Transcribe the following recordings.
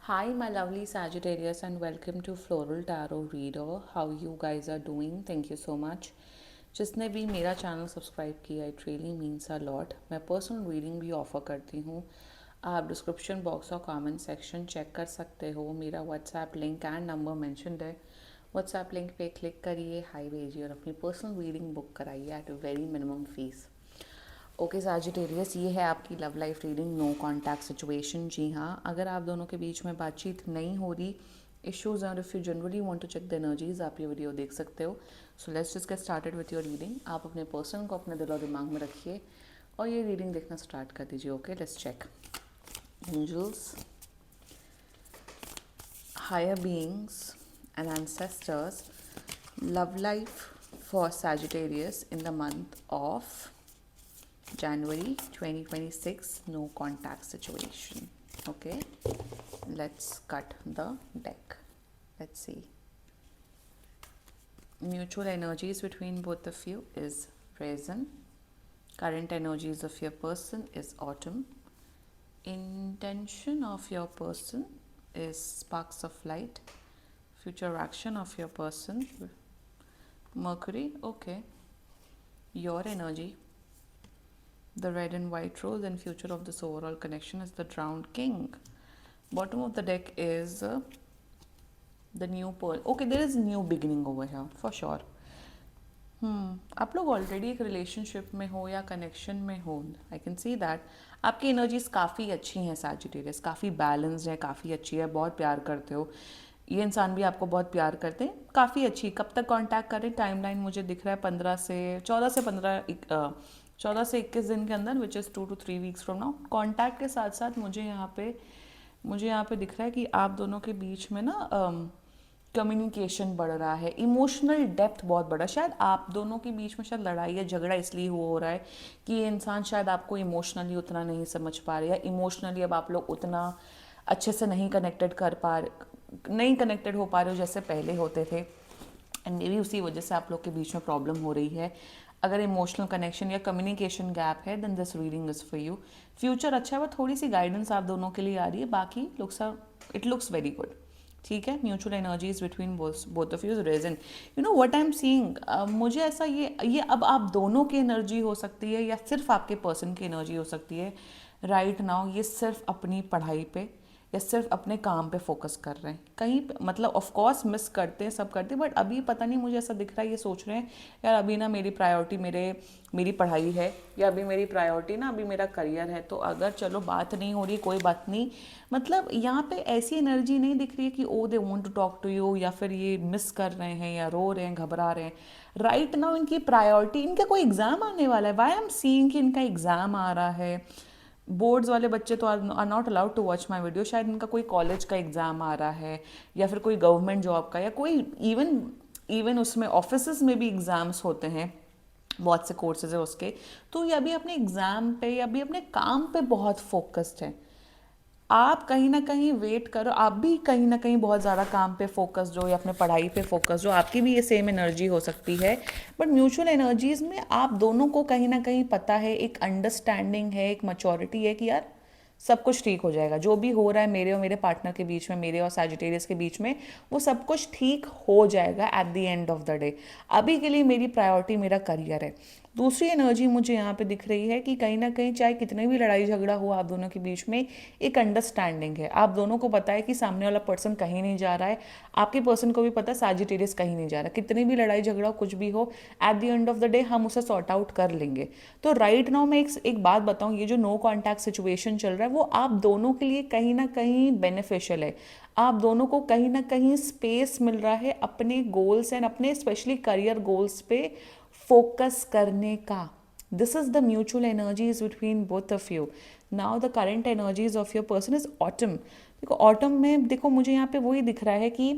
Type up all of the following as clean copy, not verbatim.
Hi, my lovely Sagittarius, and welcome to Floral Tarot Reader. How you guys are doing? Thank you so much. जिसने भी मेरा channel subscribe किया it really means a lot. मैं personal reading भी offer करती हूँ. आप description box और कमेंट सेक्शन चेक कर सकते हो. मेरा WhatsApp link and number mentioned है. व्हाट्सएप लिंक पे क्लिक करिए, हाई भेजिए और अपनी पर्सनल रीडिंग बुक कराइए at a very minimum fees. Okay Sagittarius, ये है आपकी love life reading. No contact situation. जी हाँ, अगर आप दोनों के बीच में बातचीत नहीं हो रही, इश्यूज और if you generally want to check the energies, आप ये वीडियो देख सकते हो. So let's just get started with your reading. आप अपने पर्सन को अपने दिल और दिमाग में रखिए और ये रीडिंग देखना स्टार्ट कर दीजिए. Okay, let's check. Angels, higher beings and ancestors, love life for Sagittarius in the month of January 2026, no contact situation. Okay, let's cut the deck. Let's see. Mutual energies between both of you is risen. Current energies of your person is autumn. Intention of your person is sparks of light. Future action of your person, Mercury. Okay, your energy, the red and white rose, and future of this overall connection is the drowned king. Bottom of the deck is the new pearl. Okay, there is new beginning over here for sure. आप लोग already एक relationship में हो या connection में हो. I can see that. आपकी energies काफ़ी अच्छी हैं सैजिटेरियस, काफ़ी बैलेंस्ड है, काफ़ी अच्छी है, बहुत प्यार करते हो. ये इंसान भी आपको बहुत प्यार करते हैं. काफ़ी अच्छी. कब तक कांटेक्ट करें? टाइमलाइन मुझे दिख रहा है 14 से 21 दिन के अंदर, which is 2 to 3 weeks from now. Contact के साथ साथ मुझे यहाँ पे दिख रहा है कि आप दोनों के बीच में ना कम्युनिकेशन बढ़ रहा है. इमोशनल डेप्थ बहुत बड़ा. शायद आप दोनों के बीच में शायद लड़ाई या झगड़ा इसलिए हो रहा है कि ये इंसान शायद आपको इमोशनली उतना नहीं समझ पा रहे, या इमोशनली अब आप लोग उतना अच्छे से नहीं कनेक्टेड हो पा रहे हो जैसे पहले होते थे. एंड मे बी उसी वजह से आप लोग के बीच में प्रॉब्लम हो रही है. अगर इमोशनल कनेक्शन या कम्युनिकेशन गैप है, then this reading is for you. Future अच्छा है, वो थोड़ी सी गाइडेंस आप दोनों के लिए आ रही है. बाकी इट लुक्स वेरी गुड. ठीक है. Mutual energies between both of you reason. You know what I am seeing. मुझे ऐसा ये अब आप दोनों की एनर्जी हो सकती है या सिर्फ आपके पर्सन की एनर्जी हो सकती है. राइट नाउ ये सिर्फ अपनी पढ़ाई पे या सिर्फ अपने काम पे फोकस कर रहे हैं. कहीं मतलब ऑफ कोर्स मिस करते हैं, सब करते हैं, बट अभी पता नहीं मुझे ऐसा दिख रहा है ये सोच रहे हैं यार अभी ना मेरी प्रायोरिटी मेरी पढ़ाई है, या अभी मेरी प्रायोरिटी ना अभी मेरा करियर है. तो अगर चलो बात नहीं हो रही, कोई बात नहीं. मतलब यहाँ पे ऐसी एनर्जी नहीं दिख रही है कि oh they want to talk to you, या फिर ये मिस कर रहे हैं या रो रहे हैं, घबरा रहे हैं. राइट नाउ इनकी प्रायोरिटी, इनका कोई एग्ज़ाम आने वाला है. वाई एम सीइंग कि इनका एग्ज़ाम आ रहा है. बोर्ड्स वाले बच्चे तो are not allowed to watch my video. शायद इनका कोई कॉलेज का एग्ज़ाम आ रहा है, या फिर कोई गवर्नमेंट जॉब का, या कोई इवन उसमें ऑफिस में भी एग्ज़ाम्स होते हैं. बहुत से कोर्सेज है उसके. तो ये अभी अपने एग्ज़ाम पे या अभी अपने काम पे बहुत फोकस्ड है. आप कहीं ना कहीं वेट करो. आप भी कहीं ना कहीं बहुत ज़्यादा काम पे फोकस्ड हो या अपने पढ़ाई पे फोकस्ड हो. आपकी भी ये सेम एनर्जी हो सकती है. बट म्यूचुअल एनर्जीज में आप दोनों को कहीं ना कहीं पता है, एक अंडरस्टैंडिंग है, एक मैच्योरिटी है कि यार सब कुछ ठीक हो जाएगा. जो भी हो रहा है मेरे और मेरे पार्टनर के बीच में, मेरे और सैजिटेरियस के बीच में, वो सब कुछ ठीक हो जाएगा at the end of the day. अभी के लिए मेरी प्रायोरिटी मेरा करियर है. दूसरी एनर्जी मुझे यहाँ पे दिख रही है कि कहीं ना कहीं चाहे कितने भी लड़ाई झगड़ा हो आप दोनों के बीच में, एक अंडरस्टैंडिंग है. आप दोनों को पता है कि सामने वाला पर्सन कहीं नहीं जा रहा है. आपके पर्सन को भी पता है सैजिटेरियस कहीं नहीं जा रहा. कितनी भी लड़ाई झगड़ा कुछ भी हो, at the end of the day हम उसे सॉर्ट आउट कर लेंगे. तो राइट नाउ मैं एक बात बताऊँ, ये जो नो कॉन्टैक्ट सिचुएशन चल रहा है वो आप दोनों के लिए कहीं ना कहीं बेनिफिशियल है. आप दोनों को कहीं ना कहीं स्पेस मिल रहा है अपने गोल्स एंड अपने स्पेशली करियर गोल्स पे फोकस करने का. This is the mutual energies between both of you. Now the current energies of your person is autumn. देखो ऑटम में देखो मुझे यहाँ पे वही दिख रहा है कि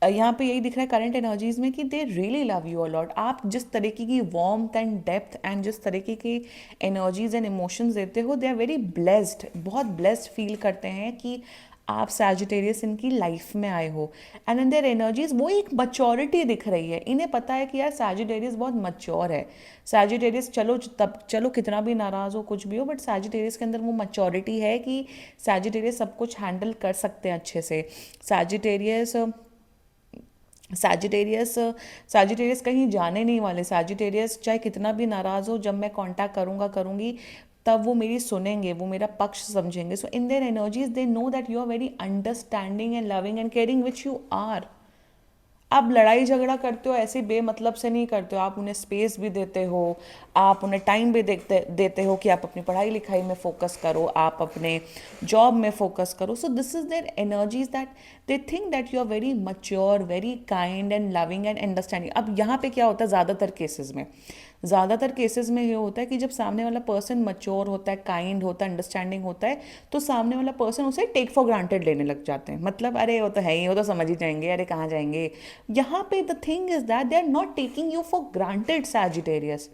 यहाँ पे यही दिख रहा है करंट एनर्जीज में कि they really love you a lot. आप जिस तरीके की वार्मथ एंड डेप्थ एंड जिस तरीके की एनर्जीज एंड इमोशंस देते हो, दे आर वेरी ब्लेस्ड. बहुत ब्लेस्ड फील करते हैं कि आप सैजिटेरियस इनकी लाइफ में आए हो एंड इन देयर एनर्जीज वो एक मच्योरिटी दिख रही है। इन्हें पता है कि यार सैजिटेरियस बहुत मच्योर है। सैजिटेरियस चलो कितना भी नाराज़ हो कुछ भी हो, बट सैजिटेरियस के अंदर वो मच्योरिटी है कि सैजिटेरियस सब कुछ हैंडल कर सकते हैं अच्छे से। सैजिटेरियस सैजिटेरियस सैजिटेरियस कहीं जाने नहीं वाले। सैजिटेरियस चाहे कितना भी नाराज़ हो, जब मैं कांटेक्ट करूँगी तब वो मेरी सुनेंगे, वो मेरा पक्ष समझेंगे। So in their energies they know that you are very understanding and loving and caring which you are. आप लड़ाई झगड़ा करते हो ऐसे बेमतलब से नहीं करते हो, आप उन्हें स्पेस भी देते हो, आप उन्हें टाइम भी देते हो कि आप अपनी पढ़ाई लिखाई में फोकस करो, आप अपने जॉब में फोकस करो। So this is their energies that they think that you are very mature, very kind and loving and understanding. अब यहाँ पे क्या होता है, ज़्यादातर केसेस में ये होता है कि जब सामने वाला पर्सन मच्योर होता है, काइंड होता है, अंडरस्टैंडिंग होता है, तो सामने वाला पर्सन उसे टेक फॉर ग्रांटेड लेने लग जाते हैं। मतलब अरे वो तो है ही, वो तो समझ ही जाएंगे, अरे कहाँ जाएंगे। यहाँ पे the thing is that they are not taking you for granted Sagittarius.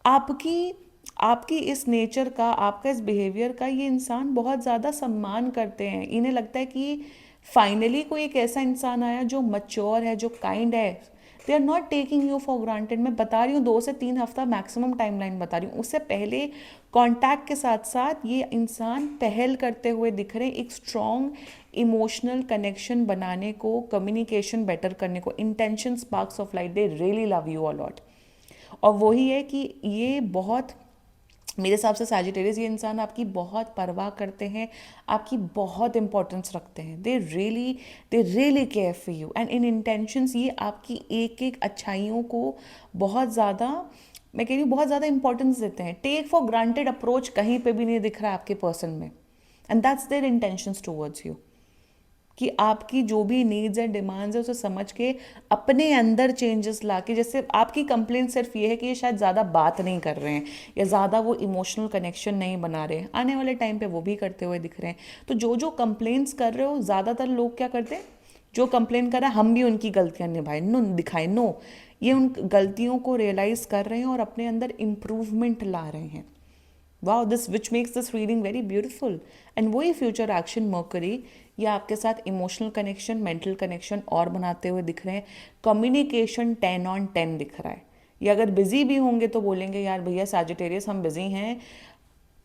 आपकी आपकी इस नेचर का, आपका इस बिहेवियर का ये इंसान बहुत ज़्यादा सम्मान करते हैं। इन्हें लगता है कि फाइनली कोई एक ऐसा इंसान आया जो मच्योर है, जो काइंड है। They are not taking you for granted. मैं बता रही हूँ 2 से 3 हफ्ता मैक्सिमम टाइमलाइन बता रही हूँ। उससे पहले कांटेक्ट के साथ साथ ये इंसान पहल करते हुए दिख रहे हैं एक स्ट्रॉन्ग इमोशनल कनेक्शन बनाने को, कम्युनिकेशन बेटर करने को। Intention sparks of light, they really love you a lot. और वही है कि ये बहुत, मेरे हिसाब से सैजिटेरियस ये इंसान आपकी बहुत परवाह करते हैं, आपकी बहुत इंपॉर्टेंस रखते हैं। They really care for you and in intentions ये आपकी एक एक अच्छाइयों को बहुत ज़्यादा, मैं कह रही हूँ बहुत ज़्यादा इंपॉर्टेंस देते हैं। टेक फॉर ग्रांटेड अप्रोच कहीं पे भी नहीं दिख रहा है आपके पर्सन में, and that's their intentions towards you. कि आपकी जो भी नीड्स एंड डिमांड्स है उसे समझ के अपने अंदर चेंजेस ला के, जैसे आपकी कंप्लेंट सिर्फ ये है कि ये शायद ज़्यादा बात नहीं कर रहे हैं या ज़्यादा वो इमोशनल कनेक्शन नहीं बना रहे हैं, आने वाले टाइम पे वो भी करते हुए दिख रहे हैं। तो जो जो कंप्लेंट्स कर रहे हो, ज़्यादातर लोग क्या करते हैं, जो कंप्लेन कर रहा है हम भी उनकी गलतियाँ निभाए नो दिखाए नो, ये उन गलतियों को रियलाइज़ कर रहे हैं और अपने अंदर इम्प्रूवमेंट ला रहे हैं। Wow, this which makes this reading very beautiful. And वही फ्यूचर एक्शन मर्करी ये आपके साथ इमोशनल कनेक्शन, मेंटल कनेक्शन और बनाते हुए दिख रहे हैं। कम्युनिकेशन 10/10 दिख रहा है। ये अगर बिजी भी होंगे तो बोलेंगे यार भैया सैजिटेरियस हम बिजी हैं,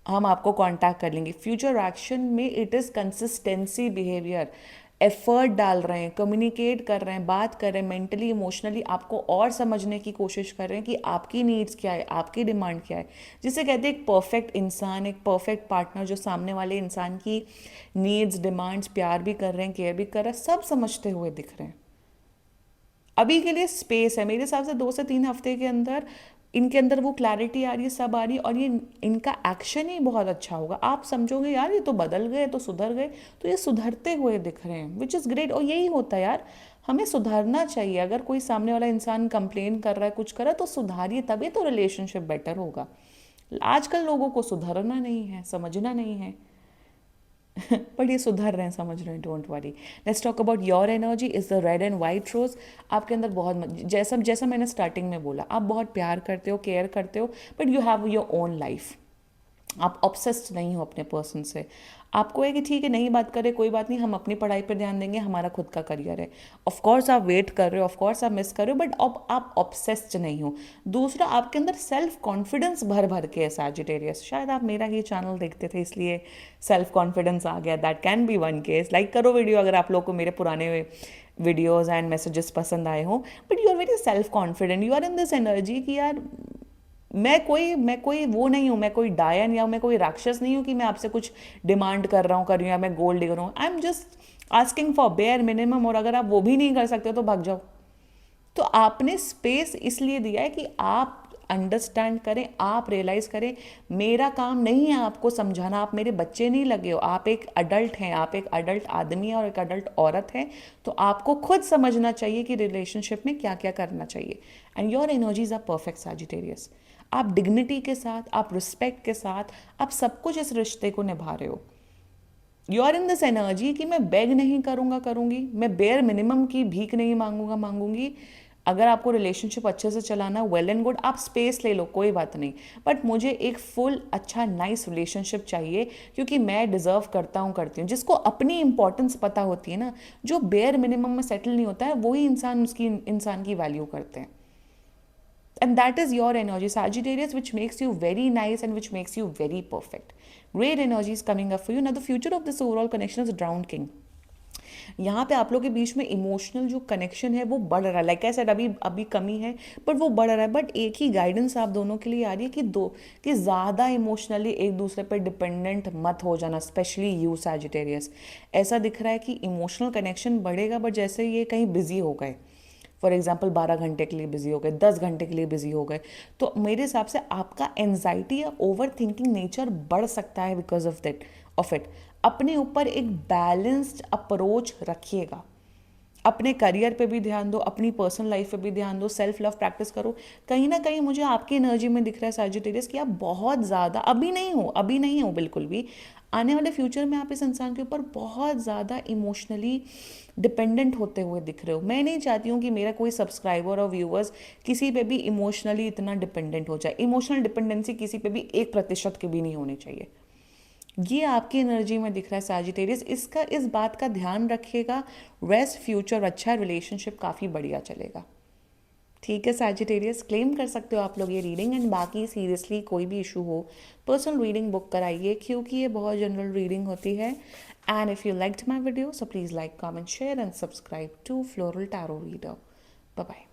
हम आपको कांटेक्ट कर लेंगे। फ्यूचर एक्शन में it is consistency behaviour, effort डाल रहे हैं, कम्युनिकेट कर रहे हैं, बात कर रहे हैं, मेंटली इमोशनली आपको और समझने की कोशिश कर रहे हैं कि आपकी नीड्स क्या है, आपकी डिमांड क्या है। जिसे कहते हैं एक परफेक्ट इंसान, एक परफेक्ट पार्टनर, जो सामने वाले इंसान की नीड्स, डिमांड्स, प्यार भी कर रहे हैं, केयर भी कर रहे हैं, सब समझते हुए दिख रहे हैं। अभी के लिए स्पेस है, मेरे हिसाब से 2 से 3 हफ्ते के अंदर इनके अंदर वो क्लैरिटी आ रही है, सब आ रही है, और ये इनका एक्शन ही बहुत अच्छा होगा। आप समझोगे यार ये तो बदल गए, तो सुधर गए, तो ये सुधरते हुए दिख रहे हैं, विच इज़ ग्रेट। और यही होता है यार, हमें सुधरना चाहिए। अगर कोई सामने वाला इंसान कंप्लेन कर रहा है, कुछ कर रहा है, तो सुधारिए, तभी तो रिलेशनशिप बेटर होगा। आजकल लोगों को सुधरना नहीं है, समझना नहीं है बट ये सुधर रहे हैं, समझ रहे हैं, don't worry. Let's talk about your energy is the red and white rose. आपके अंदर बहुत, जैसा जैसा मैंने स्टार्टिंग में बोला, आप बहुत प्यार करते हो, केयर करते हो, but you have your own life. आप ऑब्सेस्ड नहीं हो अपने पर्सन से। आपको है कि ठीक है नहीं बात करें, कोई बात नहीं, हम अपनी पढ़ाई पर ध्यान देंगे, हमारा खुद का करियर है। ऑफ कोर्स आप वेट कर रहे हो, ऑफ कोर्स आप मिस कर रहे हो, बट अब आप ऑब्सेस्ड नहीं हो। दूसरा, आपके अंदर सेल्फ कॉन्फिडेंस भर भर के है सैजिटेरियस। शायद आप मेरा ही चैनल देखते थे इसलिए सेल्फ कॉन्फिडेंस आ गया, that can be one case. Like करो वीडियो अगर आप लोग को मेरे पुराने वीडियोज़ एंड मैसेजेस पसंद आए हो। But you are very self confident, you are in this energy कि यार मैं कोई वो नहीं हूँ, मैं कोई डायन या मैं कोई राक्षस नहीं हूँ कि मैं आपसे कुछ डिमांड कर रहा हूँ, कर रही हूँ, या मैं गोल्ड डिगर हूँ। I am just asking for bare minimum, और अगर आप वो भी नहीं कर सकते तो भाग जाओ। तो आपने स्पेस इसलिए दिया है कि आप अंडरस्टैंड करें, आप रियलाइज़ करें मेरा काम नहीं है आपको समझाना, आप मेरे बच्चे नहीं लगे हो, आप एक अडल्ट हैं, आप एक अडल्ट आदमी है और एक अडल्ट औरत है। तो आपको खुद समझना चाहिए कि रिलेशनशिप में क्या क्या करना चाहिए। And your energies are perfect Sagittarius. आप डिग्निटी के साथ, आप रिस्पेक्ट के साथ, आप सब कुछ इस रिश्ते को निभा रहे हो। You are in this energy कि मैं बेग नहीं करूँगा, करूँगी, मैं बेयर मिनिमम की भीख नहीं मांगूंगा, मांगूंगी। अगर आपको रिलेशनशिप अच्छे से चलाना वेल एंड गुड, आप स्पेस ले लो, कोई बात नहीं, बट मुझे एक फुल अच्छा नाइस रिलेशनशिप चाहिए, क्योंकि मैं डिजर्व करता हूँ, करती हूँ। जिसको अपनी इंपॉर्टेंस पता होती है ना, जो बेयर मिनिमम में सेटल नहीं होता है, वही इंसान की वैल्यू करते हैं। And that is your energy, Sagittarius, which makes you very nice and which makes you very perfect. Great energy is coming up for you. Now, the future of this overall connection is Drowned King. यहाँ पे आप लोग के बीच में emotional जो connection है वो बढ़ रहा है, लाइक आई सेड अभी अभी कमी है, बट वो बढ़ रहा है। बट एक ही गाइडेंस आप दोनों के लिए आ रही है कि ज़्यादा इमोशनली एक दूसरे पर डिपेंडेंट मत हो जाना, स्पेशली यू सैजिटेरियस। ऐसा दिख रहा है कि इमोशनल कनेक्शन बढ़ेगा, बट जैसे ये कहीं बिजी हो गए, फॉर एग्जाम्पल 12 घंटे के लिए बिजी हो गए, 10 घंटे के लिए बिजी हो गए, तो मेरे हिसाब से आपका एनजाइटी या ओवर थिंकिंग नेचर बढ़ सकता है बिकॉज ऑफ इट। अपने ऊपर एक बैलेंस्ड अप्रोच रखिएगा, अपने करियर पे भी ध्यान दो, अपनी पर्सनल लाइफ पे भी ध्यान दो, सेल्फ लव प्रैक्टिस करो। कहीं ना कहीं मुझे आपकी एनर्जी में दिख रहा है सैजिटेरियस कि आप बहुत ज़्यादा अभी नहीं हो बिल्कुल भी। आने वाले फ्यूचर में आप इस इंसान के ऊपर बहुत ज़्यादा इमोशनली डिपेंडेंट होते हुए दिख रहे हो। मैं नहीं चाहती हूँ कि मेरा कोई सब्सक्राइबर और व्यूअर्स किसी पे भी इमोशनली इतना डिपेंडेंट हो जाए। इमोशनल डिपेंडेंसी किसी पे भी 1% की भी नहीं होनी चाहिए। ये आपकी एनर्जी में दिख रहा है सैजिटेरियस, इस बात का ध्यान रखिएगा। रेस्ट फ्यूचर अच्छा है, रिलेशनशिप काफ़ी बढ़िया चलेगा। ठीक है सैजिटेरियस, क्लेम कर सकते हो आप लोग ये रीडिंग। एंड बाकी सीरियसली कोई भी इशू हो, पर्सनल रीडिंग बुक कराइए, क्योंकि ये बहुत जनरल रीडिंग होती है। And if you liked my video, so please like, comment, share and subscribe to floral tarot reader. Bye bye.